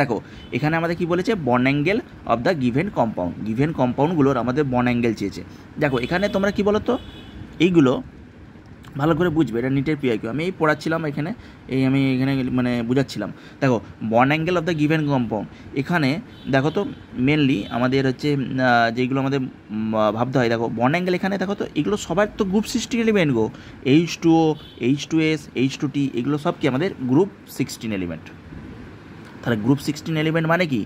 দেখো এখানে আমাদের কি বলেছে, bond angle of the given compound, given কম্পাউন্ডগুলোর আমাদের বন্ড অ্যাঙ্গেল চেয়েছে। দেখো এখানে তোমরা কি বলো তো, এইগুলো ভালো করে বুঝবে, এটা নিটের পিআইকিউ আমি এই পড়াচ্ছিলাম এখানে, আমি এখানে মানে বুঝাচ্ছিলাম। দেখো bond angle of the given compound, এখানে দেখো তো মেনলি আমাদের হচ্ছে যেগুলো আমাদের ভাবতে হয়। দেখো বন্ড অ্যাঙ্গেল এখানে দেখো তো, এগুলো সবার তো গ্রুপ 16 এলিমেন্ট গো, H2O, H2S, H2T, এগুলো সব কি আমাদের গ্রুপ 16 এলিমেন্ট। তাহলে গ্রুপ 16 এলিমেন্ট মানে কি,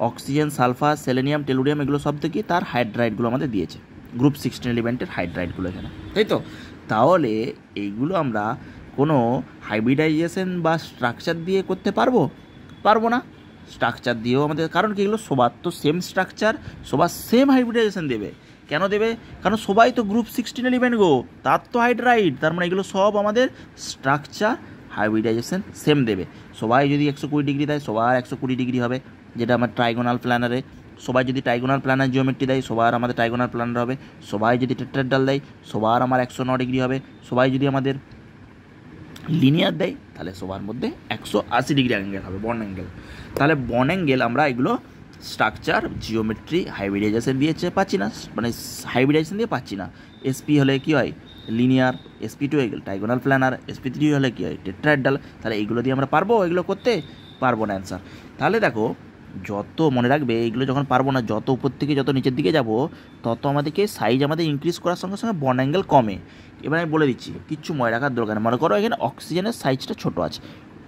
অক্সিজেন, সালফার, সেলেনিয়াম, টেলুরিয়াম, এগুলো সব থেকে তার হাইড্রাইডগুলো আমাদের দিয়েছে, গ্রুপ 16 এলিমেন্টের হাইড্রাইডগুলো এখানে, তাই তো। তাহলে এইগুলো আমরা কোনো হাইব্রিডাইজেশন বা স্ট্রাকচার দিয়ে করতে পারবো না। স্ট্রাকচার দিয়েও আমাদের, কারণ কি এগুলো সবার তো সেম স্ট্রাকচার, সবার সেম হাইব্রিডাইজেশন দেবে। কেন দেবে? কারণ সবাই তো গ্রুপ 16 এলিমেন্ট গো, তার তো হাইড্রাইড, তার মানে এগুলো সব আমাদের স্ট্রাকচার হাইব্রিডাইজেশন সেম দেবে। সবাই যদি 120 ডিগ্রি দেয়, সবার 120 ডিগ্রি হবে, যেটা আমার ট্রাইগোনাল প্ল্যানারে। সবাই যদি ট্রাইগোনাল প্ল্যানার জিওমেট্রি দেয়, সবার আমাদের ট্রাইগোনাল প্ল্যানার হবে। সবাই যদি টেট্রাহেড্রাল দেয়, সবার আমার 109 ডিগ্রি হবে। সবাই যদি আমাদের লিনিয়ার দেয়, তাহলে সবার মধ্যে 180 ডিগ্রি অ্যাঙ্গেল হবে, বন্ড অ্যাঙ্গেল। তাহলে বন্ড অ্যাঙ্গেল আমরা এগুলো স্ট্রাকচার, জিওমেট্রি, হাইব্রিডাইজেশন দিয়েছে পাচ্ছি না, মানে হাইব্রিডাইজেশন দিয়ে পাচ্ছি না। এসপি হলে কী হয়, linear, SP2 trigonal planner, SP3 হলে কী হয়, টেট্রাহেড্রাল। তাহলে এইগুলো দিয়ে আমরা পারবো এগুলো করতে? পারবো না অ্যান্সার। তাহলে দেখো যত মনে রাখবে, এইগুলো যখন পারবো না, যত উপর থেকে যত নিচের দিকে যাব, তত আমাদেরকে সাইজ আমাদের ইনক্রিজ করার সঙ্গে সঙ্গে বন্ড অ্যাঙ্গেল কমে। এবার আমি বলে দিচ্ছি, কিচ্ছু মনে রাখার দরকার নেই। মনে করো এখানে অক্সিজেনের সাইজটা ছোটো আছে,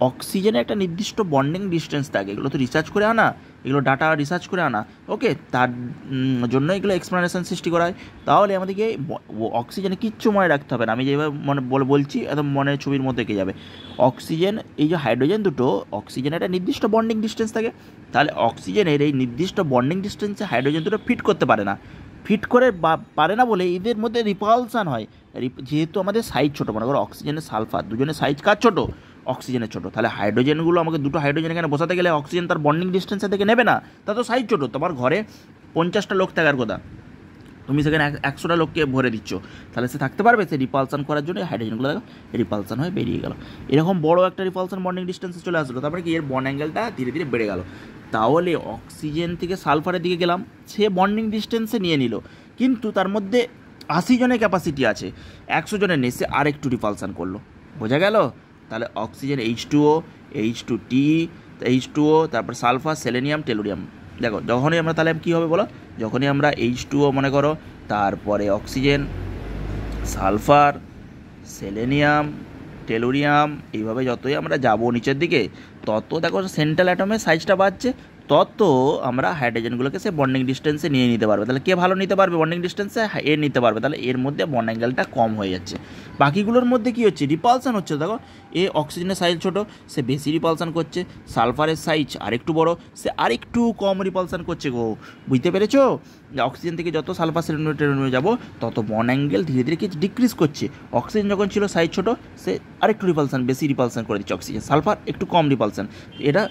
অক্সিজেনের একটা নির্দিষ্ট বন্ডিং ডিস্টেন্স থাকে, এগুলো তো রিসার্চ করে আনা, এগুলো ডাটা রিসার্চ করে আনা, ওকে। তার জন্য এগুলো এক্সপ্লানেশন সৃষ্টি করা হয়। তাহলে আমাদেরকে অক্সিজেনে কিচ্ছু মনে রাখতে হবে না, আমি যেভাবে বলছি একদম মনে ছবির মধ্যে এঁকে যাবে। অক্সিজেন, এই যে হাইড্রোজেন দুটো, অক্সিজেনের একটা নির্দিষ্ট বন্ডিং ডিস্টেন্স থাকে। তাহলে অক্সিজেনের এই নির্দিষ্ট বন্ডিং ডিস্টেন্সে হাইড্রোজেন দুটো ফিট করতে পারে না, ফিট করে পারে না বলে এদের মধ্যে রিপালসান হয়। যেহেতু আমাদের সাইজ ছোটো, মনে করো অক্সিজেনের সালফার, দুজনের সাইজ কার ছোটো, অক্সিজেনের ছোটো। তাহলে হাইড্রোজেনগুলো আমাকে দুটো হাইড্রোজেন এখানে বসাতে গেলে অক্সিজেন তার বন্ডিং ডিস্টেন্সের থেকে নেবে না, তা তো সাইজ ছোটো। তোমার ঘরে 50টা লোক থাকার কথা, তুমি সেখানে 100টা লোককে ভরে দিচ্ছ, তাহলে সে থাকতে পারবে? সে রিপালসান করার জন্য হাইড্রোজেনগুলো দেখো রিপালসান হয়ে বেরিয়ে গেল, এরকম বড় একটা রিপালসান বন্ডিং ডিস্টেন্সে চলে আসলো। তারপরে কি, এর বন্ড অ্যাঙ্গেলটা ধীরে ধীরে বেড়ে গেল। তাহলে অক্সিজেন থেকে সালফারের দিকে গেলাম, সে বন্ডিং ডিস্টেন্সে নিয়ে নিল, কিন্তু তার মধ্যে 80 জনের ক্যাপাসিটি আছে, 100 জনের নেই, সে আরেকটু রিপালসান করলো। বোঝা গেল? তাহলে অক্সিজেন H2O, H2T, H2O, তারপর সালফার, সেলেনিয়াম, টেলুরিয়াম। দেখো যখনই আমরা, তাহলে কী হবে বলো, যখনই আমরা H2O মনে করো, তারপরে অক্সিজেন, সালফার, সেলেনিয়াম, টেলুরিয়াম, এইভাবে যতই আমরা যাব নিচের দিকে, তত দেখো সেন্ট্রাল অ্যাটমের সাইজটা বাড়ছে, তত আমরা হাইড্রোজেনগুলোকে সে বন্ডিং ডিস্টেন্সে নিয়ে নিতে পারবে। তাহলে কে ভালো নিতে পারবে বন্ডিং ডিস্টেন্সে? এর নিতে পারবে। তাহলে এর মধ্যে বন্ড অ্যাঙ্গেলটা কম হয়ে যাচ্ছে। বাকিগুলোর মধ্যে কী হচ্ছে, রিপালসান হচ্ছে। দেখো এ অক্সিজেনের সাইজ ছোটো, সে বেশি রিপালসান করছে। সালফারের সাইজ আরেকটু বড়, সে আরেকটু কম রিপালসান করছে গো। বুঝতে পেরেছো? অক্সিজেন থেকে যত সালফার সেলেনিয়াম যাব, তত বন্ড অ্যাঙ্গেল ধীরে ধীরে কিছু ডিক্রিজ করছে। অক্সিজেন যখন ছিল সাইজ ছোটো, সে আরেকটু রিপালসান, বেশি রিপালসান করে দিচ্ছে অক্সিজেন। সালফার একটু কম রিপালসান, এটা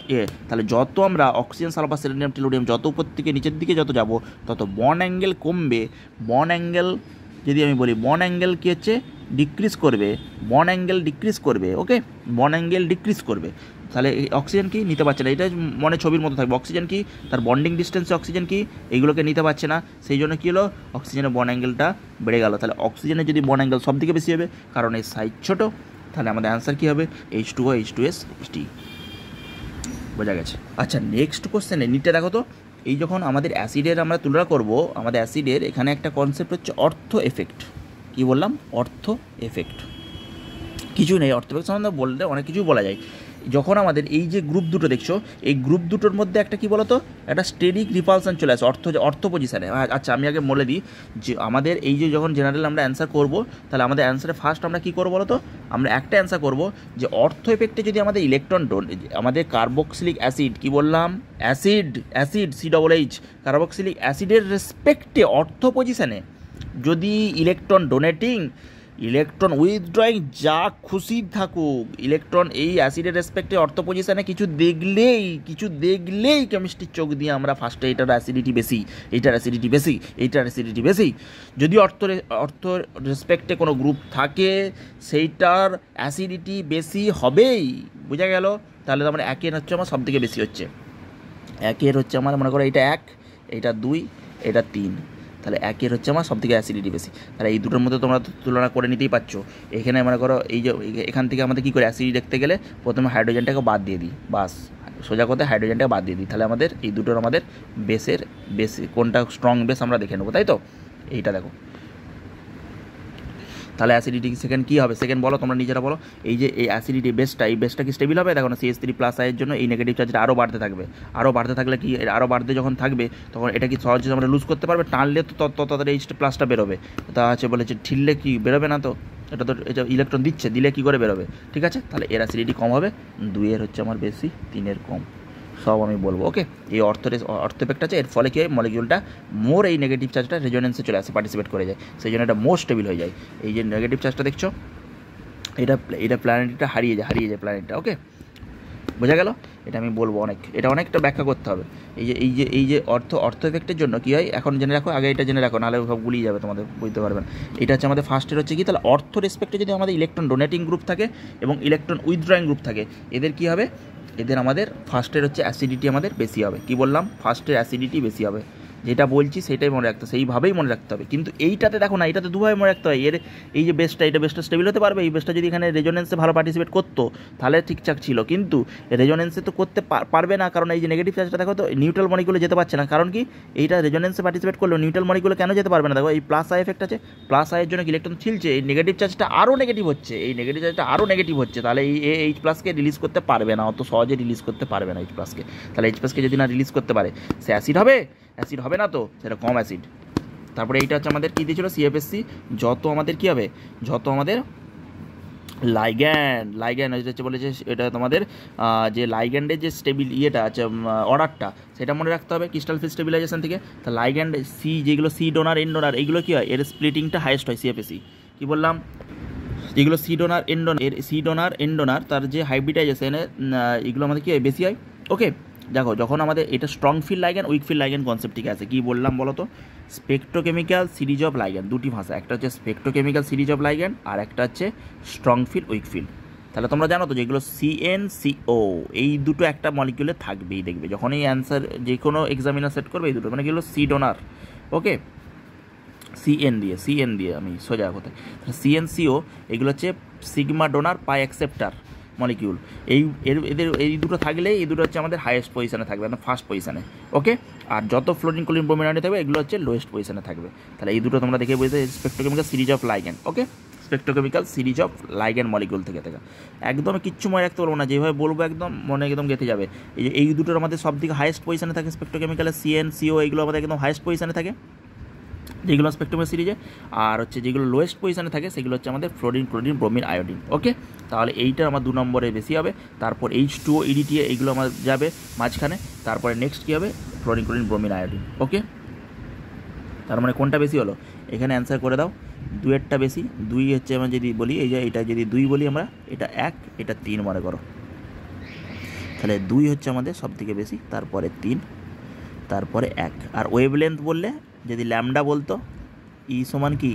তাহলে যত আমরা অক্সিজেন, সালফার, সেলেনিয়াম, টেলুরিয়াম যত উপর থেকে নিচের দিকে যত যাব, তত বন্ড অ্যাঙ্গেল কমবে। বন্ড অ্যাঙ্গেল যদি আমি বলি, বন্ড অ্যাঙ্গেল কী হচ্ছে, ডিক্রিজ করবে, বন্ড অ্যাঙ্গেল ডিক্রিজ করবে, ওকে, বন্ড অ্যাঙ্গেল ডিক্রিজ করবে। তাহলে অক্সিজেন কি নিতে পারছে না, এটা মনে ছবির মতো থাকবে। অক্সিজেন কি, তার বন্ডিং ডিস্টেন্সে অক্সিজেন কি, এইগুলোকে নিতে পারছে না, সেই জন্য কী হলো, অক্সিজেনের বন্ড অ্যাঙ্গেলটা বেড়ে গেল। তাহলে অক্সিজেনের যদি বন্ড অ্যাঙ্গেল সব থেকে বেশি হবে, কারণ এর সাইজ ছোটো, তাহলে আমাদের অ্যান্সার কী হবে, H2O, H2S, H2T। বোঝা গেছে? আচ্ছা নেক্সট কোশ্চেনে নিতে দেখো তো, এই যখন আমাদের অ্যাসিডের আমরা তুলনা করব, আমাদের অ্যাসিডের এখানে একটা কনসেপ্ট হচ্ছে অর্থ এফেক্ট। কী বললাম? অর্থ এফেক্ট। কিছু নেই, অর্থ এফেক্ট সম্বন্ধে বললে অনেক কিছুই বলা যায়। যখন আমাদের এই যে গ্রুপ দুটো দেখছো, এই গ্রুপ দুটোর মধ্যে একটা কী বলো তো, একটা স্টেরিক রিপালসান চলে আসে অর্থ পজিশানে। আচ্ছা আমি আগে বলে দিই যে আমাদের এই যে যখন জেনারেল আমরা অ্যান্সার করব, তাহলে আমাদের অ্যান্সারে ফার্স্ট আমরা কী করবো বলো তো, আমরা একটা অ্যান্সার করব যে অর্থ এফেক্টে যদি আমাদের ইলেকট্রন, আমাদের কার্বক্সিলিক অ্যাসিড, কী বললাম, অ্যাসিড COOH, কার্বক্সিলিক অ্যাসিডের রেসপেক্টে অর্থ পজিশানে যদি ইলেকট্রন ডোনেটিং, ইলেকট্রন উইথড্রয়িং, যা খুশি থাকুক, ইলেকট্রন এই অ্যাসিডের রেসপেক্টে অর্থ পজিশানে কিছু দেখলেই কেমিস্ট্রির চোখ দিয়ে আমরা ফার্স্টে এটার অ্যাসিডিটি বেশি, এইটার অ্যাসিডিটি বেশি, এইটার অ্যাসিডিটি বেশি। যদি অর্থ রেসপেক্টে কোনো গ্রুপ থাকে, সেইটার অ্যাসিডিটি বেশি হবেই। বোঝা গেল? তাহলে তো আমরা একের হচ্ছে আমার সব থেকে বেশি হচ্ছে। একের হচ্ছে আমার মনে করো এইটা 1, এইটা 2, এটা 3, তাহলে একের হচ্ছে আমার সবথেকে অ্যাসিডিটি বেশি। তাহলে এই দুটোর মধ্যে তোমরা তুলনা করে নিতেই পারছো। এখানে মনে করো এই যে এখান থেকে আমাদের কী করে অ্যাসিডি দেখতে গেলে প্রথমে হাইড্রোজেনটাকে বাদ দিয়ে দিই, বাস সোজা কথা হাইড্রোজেনটাকে বাদ দিয়ে দিই, তাহলে আমাদের এই দুটোর আমাদের বেসের কোনটা স্ট্রং বেস আমরা দেখে নেবো, তাই তো। এইটা দেখো, তাহলে অ্যাসিডিটি সেকেন্ড কী হবে, সেকেন্ড বলো তোমরা নিজেরা বলো। এই যে এই অ্যাসিডিটি বেসটা, এই বেসটা কি স্টেবল হবে? দেখো না CH3+ এর জন্য এই নেগেটিভ চার্জটা আরও বাড়তে থাকবে, আরও বাড়তে থাকলে কি আরও বাড়তে যখন থাকবে তখন এটা কি সহজে আমরা লুজ করতে পারবে? টানলে তো তাড়াতাড়ি H+টা বেরোবে, তা আছে বলেছে ঠিললে কি বেরোবে না, তো এটা তো এটা ইলেকট্রন দিচ্ছে, দিলে কী করে বেরোবে, ঠিক আছে। তাহলে এর অ্যাসিডিটি কম হবে, 2-এর হচ্ছে আমার বেশি, 3-এর কম, সব আমি বলবো। ওকে, এই অর্থ এফেক্ট আছে, এর ফলে কি হয় মলিকিউলটা মোর এই নেগেটিভ চার্জটা রেজোনেন্সে চলে আসে, পার্টিসিপেট করে যায়, সেই জন্য এটা মোর স্টেবল হয়ে যায়। এই যে নেগেটিভ চার্জটা দেখছো, এটা প্ল্যানেটটা হারিয়ে যায় প্ল্যানেটটা। ওকে, বোঝা গেল? এটা আমি বলবো এটা অনেকটা ব্যাখ্যা করতে হবে। এই যে অর্থ এফেক্টের জন্য কী হয় এখন জেনে রাখো, আগে এটা জেনে রাখো, নাহলে সব গুলিয়ে যাবে, তোমাদের বুঝতে পারবেন। এটা হচ্ছে আমাদের ফার্স্টের হচ্ছে কি, তাহলে অর্থ রেসপেক্টে যদি আমাদের ইলেকট্রন ডোনেটিং গ্রুপ থাকে এবং ইলেকট্রন উইথড্রয়িং গ্রুপ থাকে, এদের কী হবে, এদের আমাদের ফার্স্টের হচ্ছে অ্যাসিডিটি আমাদের বেশি হবে। কি বললাম? ফার্স্টের অ্যাসিডিটি বেশি হবে, যেটা বলছি সেটাই মনে রাখতে হবে, সেইভাবেই মনে রাখতে হবে। কিন্তু এইটাতে দেখো না, এইটাতে দুভাবে মনে রাখতে হয়। এই যে এটা বেসটা স্টেবল হতে পারবে, এই বেসটা যদি এখানে রেজোনেন্সে ভালো পার্টিসিপেট করতো তাহলে ঠিকঠাক ছিল, কিন্তু রেজোনেন্সে তো করতে পারবে না, কারণ এই যে নেগেটিভ চার্জটা দেখো তো নিউট্রাল মলিকুলে যেতে পারছে না। কারণ কি, এইটা রেজোনেন্সে পার্টিসিপেট করলেও নিউট্রাল মলিকুলে কেন যেতে পারবে না? দেখো এই প্লাস আই এফেক্ট আছে, প্লাস আইয়ের জন্য ইলেকট্রন ছিলছে, এই নেগেটিভ চার্জটা আরও নেগেটিভ হচ্ছে, তাহলে এই H+কে রিলিজ করতে পারবে না, অত সহজে রিলিজ করতে পারবে না H+কে। তাহলে H+কে যদি না রিলিজ করতে পারে, সে অ্যাসিড হবে? অ্যাসিড হবে না, তো সেটা কম অ্যাসিড। তারপরে এইটা হচ্ছে আমাদের কী দিয়েছিল, CFSC। যত আমাদের কী হবে, যত আমাদের লাইগ্যান্ড হচ্ছে বলেছে, এটা তোমাদের যে লাইগ্যান্ডের যে ইয়েটা আছে অর্ডারটা, সেটা মনে রাখতে হবে ক্রিস্টাল ফিল স্টেবিলাইজেশন থেকে। তা লাইগ্যান্ড যেগুলো C ডোনার N ডোনার, এইগুলো কী হয়, এর স্প্লিটিংটা হাইয়েস্ট হয় CFSC। কী বললাম? যেগুলো C ডোনার N ডোনার তার যে হাইব্রিডাইজেশনে এগুলো আমাদের কী হয়, বেশি হয়। ওকে, দেখো যখন আমাদের এটা strong field ligand, weak field ligand concept ঠিক আছে, কী বললাম বলো তো? স্পেকট্রোকেমিক্যাল সিরিজ অফ লাইগ্যান্ড, দুটি ভাষা, একটা হচ্ছে স্পেকট্রোকেমিক্যাল সিরিজ অফ লাইগ্যান্ড আর একটা হচ্ছে স্ট্রং ফিল উইক ফিল। তাহলে তোমরা জানো তো যেগুলো CN-CO এই দুটো একটা মলিকিউলে থাকবেই, দেখবে যখনই অ্যান্সার যে কোনো এক্সামিনার সেট করবে এই দুটো, মানে এগুলো C ডোনার। ওকে, CN দিয়ে আমি সোজা কোথায়, CN-CO এগুলো হচ্ছে সিগমা ডোনার পাই অ্যাকসেপ্টার মলিকিউল। এদের এই দুটো থাকলেই এই দুটো হচ্ছে আমাদের হাইয়েস্ট পজিশনে থাকবে, মানে ফার্স্ট পজিশনে। ওকে, আর যত ফ্লোরিন ক্লোরিন ব্রোমিন আয়ন থাকবে এগুলো হচ্ছে লোয়েস্ট পজিশনে থাকবে। তাহলে এই দুটো তোমরা দেখে বুঝতে, spectrochemical series of ligand. Okay, spectrochemical series of ligand molecule থেকে একদম কিচ্ছু মনে রাখতে পারবো না, যেভাবে বলবো একদম মনে একদম গেঁথে যাবে। এই দুটোর আমাদের সব থেকে হাইয়েস্ট পজিশনে থাকে স্পেকট্রোকেমিক্যালের CN-CO, এইগুলো আমাদের একদম হাইয়েস্ট পজিশনে থাকে যেগুলো স্পেকট্রামের সিরিজে। আর হচ্ছে যেগুলো লোয়েস্ট পজিশনে থাকে সেগুলো হচ্ছে আমাদের ফ্লোরিন ক্লোরিন ব্রোমিন আয়োডিন। ওকে, তাহলে এইটার আমার 2 নম্বরে বেশি হবে। তারপর H2O EDTA এইগুলো আমার যাবে মাঝখানে। তারপরে নেক্সট কী হবে, ফ্লোরিন ক্লোরিন ব্রোমিন আয়োডিন। ওকে, তার মানে কোনটা বেশি হলো, এখানে অ্যান্সার করে দাও। 2-এরটা বেশি, 2 হচ্ছে আমরা যদি বলি, এই যে এটা যদি 2 বলি আমরা, এটা 1, এটা 3 মনে করো, তাহলে 2 হচ্ছে আমাদের সব থেকে বেশি, তারপরে 3, তারপরে 1। আর ওয়েভলেন্থ বললে যদি ল্যামডা বলতো, E সমান কি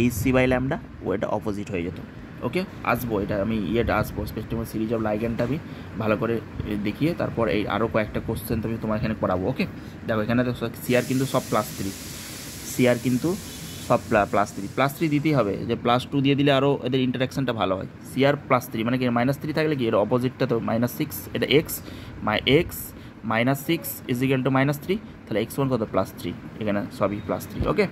hc/λ, ওটা অপোজিট হয়ে যেত। ওকে, আসবো এটা আমি আসবো স্পেকট্রাম সিরিজ অফ লাইগ্যান্ডটা আমি ভালো করে দেখিয়ে, তারপর এই আরও কয়েকটা কোশ্চেন আমি তোমার এখানে করাবো। ওকে, দেখো এখানে CR কিন্তু সব +3, CR কিন্তু সব +3 দিতেই হবে, যে +2 দিয়ে দিলে আরও এদের ইন্টারাকশানটা ভালো হয়। CR +3 মানে কি, -3 থাকলে কি এর অপোজিটটা তো -6, এটা x -6 = -3, তাহলে x1 কত, +3, এখানে সবই +3। ওকে।